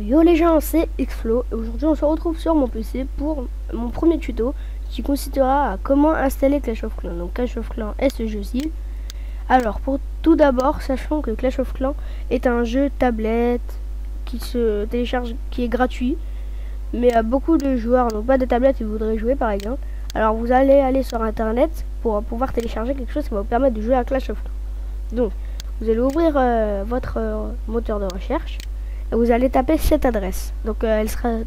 Yo les gens, c'est Xflo et aujourd'hui on se retrouve sur mon PC pour mon premier tuto qui consistera à comment installer Clash of Clans. Donc Clash of Clans est ce jeu-ci. Alors pour tout d'abord, sachons que Clash of Clans est un jeu tablette qui se télécharge, qui est gratuit, mais beaucoup de joueurs n'ont pas de tablette et voudraient jouer par exemple. Alors vous allez aller sur internet pour pouvoir télécharger quelque chose qui va vous permettre de jouer à Clash of Clans. Donc vous allez ouvrir votre moteur de recherche. Et vous allez taper cette adresse. Donc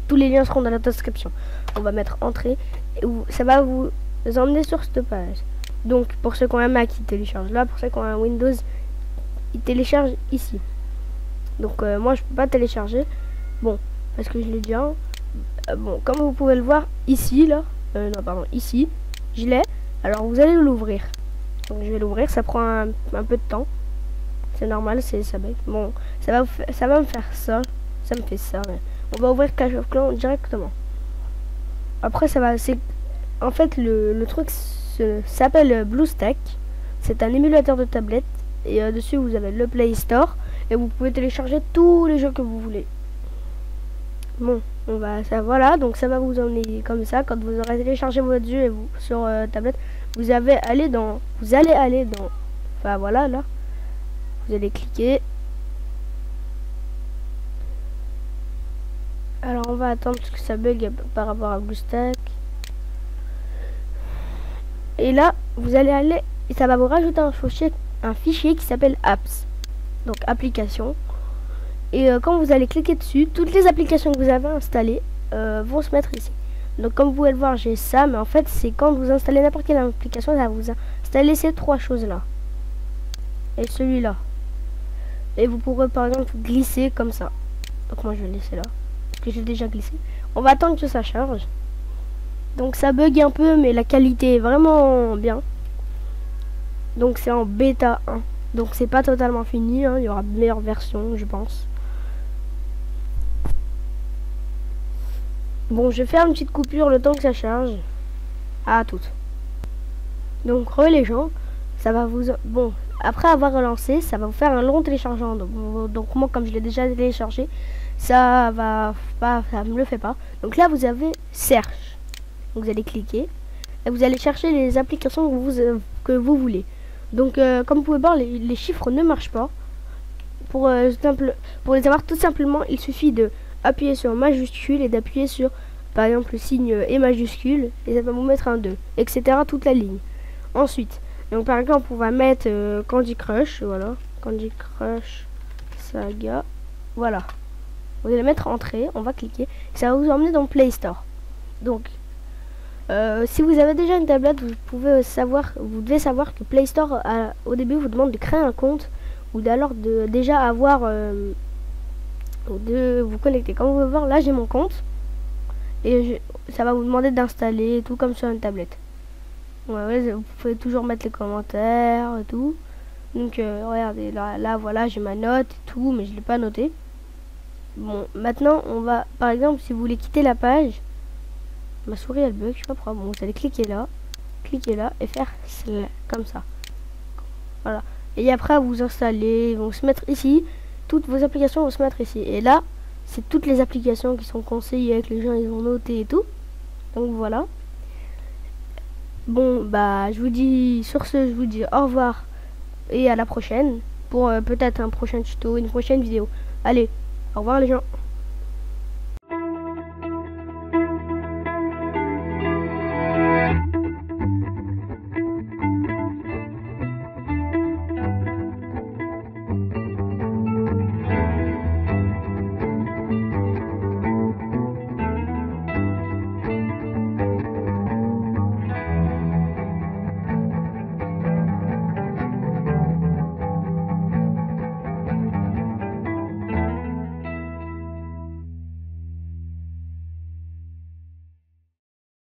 tous les liens seront dans la description. On va mettre entrée et ça va vous emmener sur cette page. Donc pour ceux qui ont un Mac, ils téléchargent là. Pour ceux qui ont un Windows, ils téléchargent ici. Donc moi je peux pas télécharger. Bon, parce que je l'ai déjà. Bon, comme vous pouvez le voir ici là. Non pardon, ici. Je l'ai. Alors vous allez l'ouvrir. Donc je vais l'ouvrir. Ça prend un peu de temps. C'est normal, ça bug. Bon, ça va me faire ça. Ça me fait ça. Mais on va ouvrir Clash of Clans directement. Après, en fait, le truc s'appelle BlueStack. C'est un émulateur de tablette. Et dessus, vous avez le Play Store. Et vous pouvez télécharger tous les jeux que vous voulez. Bon, voilà. Donc, ça va vous emmener comme ça. Quand vous aurez téléchargé votre jeu et sur tablette, vous allez aller dans. Enfin, voilà, là. Vous allez cliquer. Alors on va attendre que ça bug par rapport à BlueStack. Et là, vous allez aller et ça va vous rajouter un fichier qui s'appelle apps. Donc application. Et quand vous allez cliquer dessus, toutes les applications que vous avez installées vont se mettre ici. Donc comme vous pouvez le voir, j'ai ça, mais en fait c'est quand vous installez n'importe quelle application, ça va vous installer ces trois choses là. Et celui-là. Et vous pourrez par exemple glisser comme ça. Donc moi je vais laisser là. Parce que j'ai déjà glissé. On va attendre que ça charge. Donc ça bug un peu mais la qualité est vraiment bien. Donc c'est en bêta 1. Donc c'est pas totalement fini. Hein. Il y aura de meilleures versions je pense. Bon je vais faire une petite coupure le temps que ça charge. À toutes. Donc les gens. Ça va vous... Bon, après avoir relancé, ça va vous faire un long téléchargement. Donc moi, comme je l'ai déjà téléchargé, ça me le fait pas. Donc là, vous avez Search. Donc vous allez cliquer et vous allez chercher les applications que vous voulez. Donc, comme vous pouvez voir, les chiffres ne marchent pas. Pour les avoir, tout simplement, il suffit de appuyer sur majuscule et d'appuyer sur, par exemple, le signe et majuscule et ça va vous mettre un 2, etc. toute la ligne. Ensuite, donc par exemple on va mettre Candy Crush, voilà, Candy Crush Saga, voilà. Vous allez mettre entrée, on va cliquer, ça va vous emmener dans Play Store. Donc si vous avez déjà une tablette, vous devez savoir que Play Store au début vous demande de créer un compte ou d'alors de déjà avoir de vous connecter. Comme vous pouvez voir là j'ai mon compte et ça va vous demander d'installer tout comme sur une tablette. Ouais, vous pouvez toujours mettre les commentaires et tout. Donc regardez là voilà j'ai ma note et tout mais je l'ai pas noté. Bon maintenant on va par exemple si vous voulez quitter la page, ma souris elle bug je sais pas pourquoi. Bon vous allez cliquer là et faire comme ça. Voilà et après vous installez, ils vont se mettre ici, toutes vos applications vont se mettre ici et là c'est toutes les applications qui sont conseillées que les gens ils ont noté et tout. Donc voilà. Bon bah je vous dis sur ce, je vous dis au revoir et à la prochaine pour peut-être un prochain tuto, une prochaine vidéo. Allez, au revoir les gens.